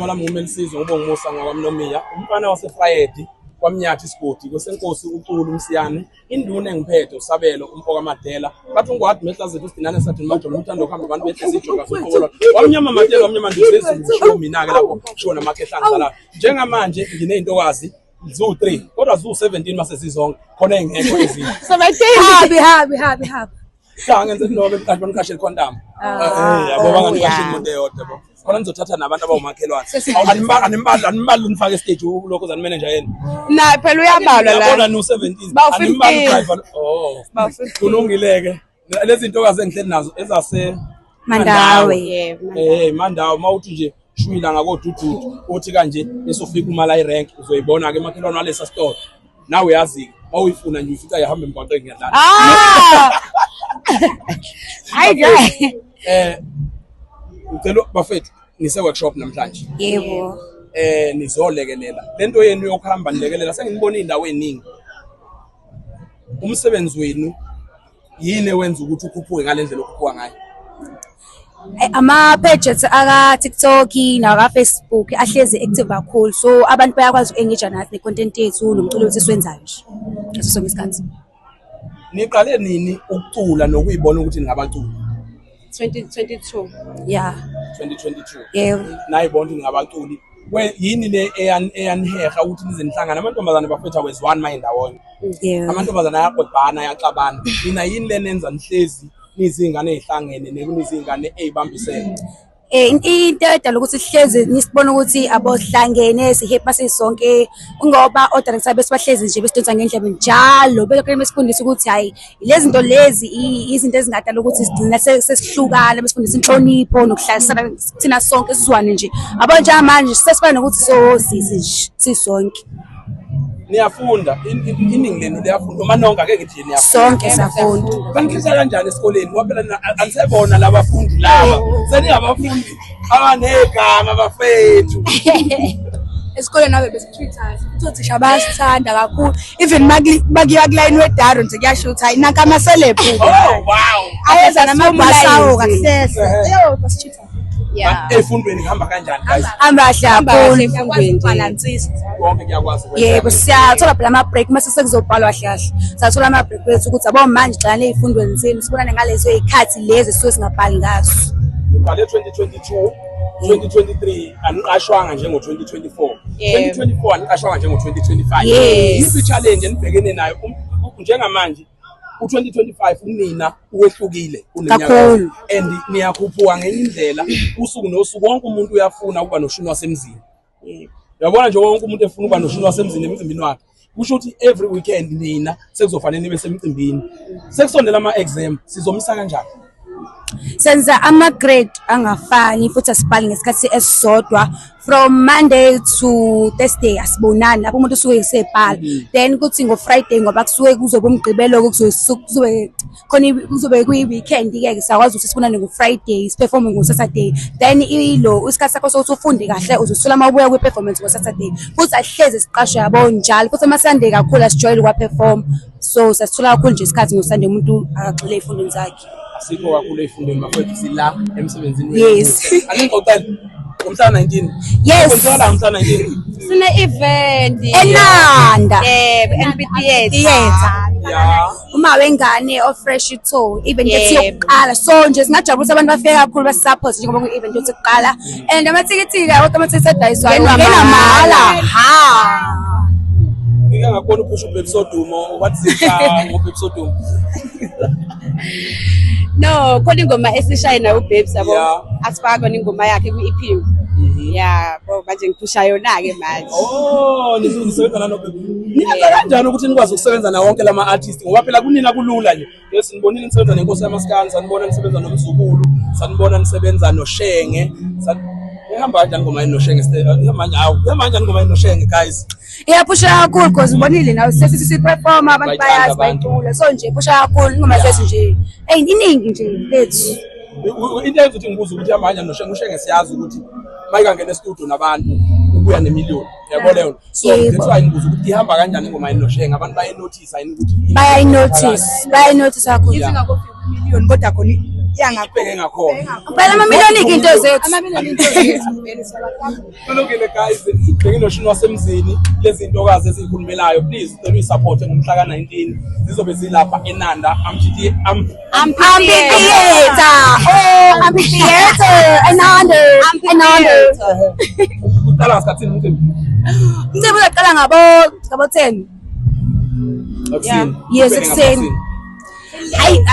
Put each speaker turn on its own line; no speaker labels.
igama lami nguMelisizwe Ngubongimusa ngwakwamNomia, umfana waseFrayedi kwamnyathi isigodi kwesenkosi uCulu Msiyane, induna engiphethe uSabelo umfoka Madela, bathi ungwadi mehla zethu sidinane sathi manje uthando ukuhamba abantu behle sijoga soqokola. Wamnyama Madela wamnyama ndizezulu sho mina ke lapho sho namakhehlanga sala. Njengamanje ngineyintokazi zu3 kodwa zu17 mase sizonke khona engekho ezini.
So happy.
Sangenze nobe kanti banikashela condom. Yabo banganikashela umuntu eyodwa bo. Khona nizothatha nabantu abawumakhelwane. Animbali nifake stage lokho zani manager yena.
Na phela uyabalwa la.
Yabona no17. Animbali driver. Kulungileke. Lezi zintokazi engihleli nazo ezase
Mandawe.
Mandawe mawuthi nje shwila ngakodududu uthi kanje esofika umala irank uzoyibona ke emakhelwane walesa store. Nawe uyazi awuyifuna nje ufika yahamba emgwaqeni ngiyadlala. Ucela bafethu nise workshop namhlanje.
Yebo.
Nizolekelela. Lento yenu yokuhamba nilekelela sengibona indawo eningi. Umsebenzi wenu yini wenza ukuthi ukhuphuke ngalendlela okhuphuka ngayo?
Ama pages aka TikTok na Facebook ahleze active kakhulu, so abantu bayakwazi uengage nathi necontent yethu nomculo wethu esiwenzayo nje. Ngaso sonke isikhathi.
Niqale nini ukucula nokuyibona ukuthi ningabaculi?
2022. Yeah.
2022.
Yebo.
Nayibona ningabaculi. Yini le eyaniheha ukuthi nize nihlangana amantombazana bafethu awezi one mind awona.
Yebo.
Amantombazana ayaqodbana ayaxabana. Nina yini le nenza nihlezi nizingane ezihlangene nekunizingane ezibambisene?
Into edala ukuthi sihleze nisibona ukuthi abohlangene sihepa sisonke ngoba o-director besibahlezi nje besidonsa ngendlebe njalo belokho besifundisa ukuthi hayi lezi zinto lezi izinto ezingadala ukuthi sigcina sesihlukana, besifundisa inhlonipho nokuhlalisana thina sonke sizwane nje. Abo njengamanje sesifana nokuthi sosisi nje sisonke.
Niyafunda iningi lenu liyafunda uma nonke ake ngithi niyafunda
sonke siyafunda.
Banikhetha kanjani esikoleni ngoba phela anisebona labafundi laba seningabafundi abanegama bafethu
esikoleni nabe besitreaters uthisha bayasithanda kakhulu, even bakiya kuline wedaro nje kuyasho ukuthi hayi nanka ama celeb.
Wow
ayeza namabhasawo kahlehla basitreaters.
Yeah. Efundweni ngihamba kanjani guys?
Hamba kahle
efundweni balansisa
konke kuyakwazi
ukwenza. Yebo siyathola phela ama break mase sekuzobhalwa kahle. Sathola ama break wethu ukuthi abo manje xana ezifundweni zenu sibonane ngalezo ezikhathi lezi sisuke singabhali ngazo.
Ngale 2022 2023 aniqashwanga njengo 2024. 2024 aniqashwanga njengo 2025. Yiphi challenge enibhekene nayo njengamanje? U2025 unina uwehlukile kuneminyaka and niyakhuphuka ngenye indlela usuku nosuku wonke umuntu uyafuna ukuba noshini wasemzini. Uyabona nje wonke umuntu efuna ukuba noshini wasemzini emcimbini wakhe. Kusho ukuthi every weekend nina sekuzofanele nibe semcimbini. Sekusondela ama exam sizomisa kanjani?
Senza ama grade angafani futhi asibhali ngesikhathi esisodwa from Monday to Thursday asibonani lapho umuntu usuke esebhala, then kuthi ngo Friday ngoba kusuke kuzobe umgqibelo kuzobe khona kuzobe kuyi weekend ke sakwazi ukuthi sibonane ngo Friday siperform ngo Saturday, then ilo isikhathi sakho sokuthi ufunde kahle uzothola amabuya kwe performance ngo Saturday futhi ahleze siqashwe yabo njalo futhi ama Sunday kakhulu asijwayele kwa perform, so sasithola kakhulu nje isikhathi ngo Sunday umuntu akaxile ifundweni zakhe.
Asikho kakhulu efundweni mafethu sila emsebenzini
wethu. Yes.
Aningqoqela ngomhla 19.
Yes.
Ngomhla 19.
Sine event
eNanda.
NBTS.
Yeah.
Uma wengane of fresh tour event yethi yokuqala, so nje singajabulisa abantu bafike kakhulu basupport njengoba ku event yethi yokuqala and amathikiti ke automatic adayiswayo ngena
Ngike ngakubona uphusha uBebsod Dumo, what's it ngoBebsod Dumo?
No, khona ingoma esishayina uBebs yabo asifaka ingoma yakhe ku-EP. Yeah, manje ngiphusha yona ke manje.
Nisebenza nalo Bebs. Niyenza kanjani ukuthi nikwazi ukusebenza na wonke lama artists ngoba phela kunina kulula nje. Sinibonile nisebenza neNkosi yaMaskandi, sanibona nisebenza noMzukulu, sanibona nisebenza noShenge. Ihamba kanjani ngoma yenu noShenge? Ihamba kanjani ngoma yenu noShenge guys?
Iyaphusha kakhulu because ubonile nawe sesi perform abantu bayazi bayicula, so nje iphusha kakhulu ingoma zethu nje iningi nje lethu.
Into ezothi ngibuza ukuthi amanje noShenge siyazi ukuthi mayikangena estudio nabantu ubuya nemiliyoni, yabo leyo. So that's why ngibuza ukuthi ihamba kanjani ingoma yenu noShenge, abantu baye notice yini ukuthi
bayi notice kakhulu
isingakofika imiliyoni kodwa khona
ibheke ngakhona.
Phela amamiliyoni into zethu.
Amamiliyoni into zethu vele siyabaqamba.
Kulungile guys, benginoshini wasemzini lezi ntokazi ezikhulumelayo, please cela uyisupport ngomhla ka-19 zizobe zilapha eNanda Amphitheatre. Kuqala ngasikhathini umcimbi?
Umcimbi uzaqala ngabo 10.
Ekuseni.
Yes, ekuseni. Hayi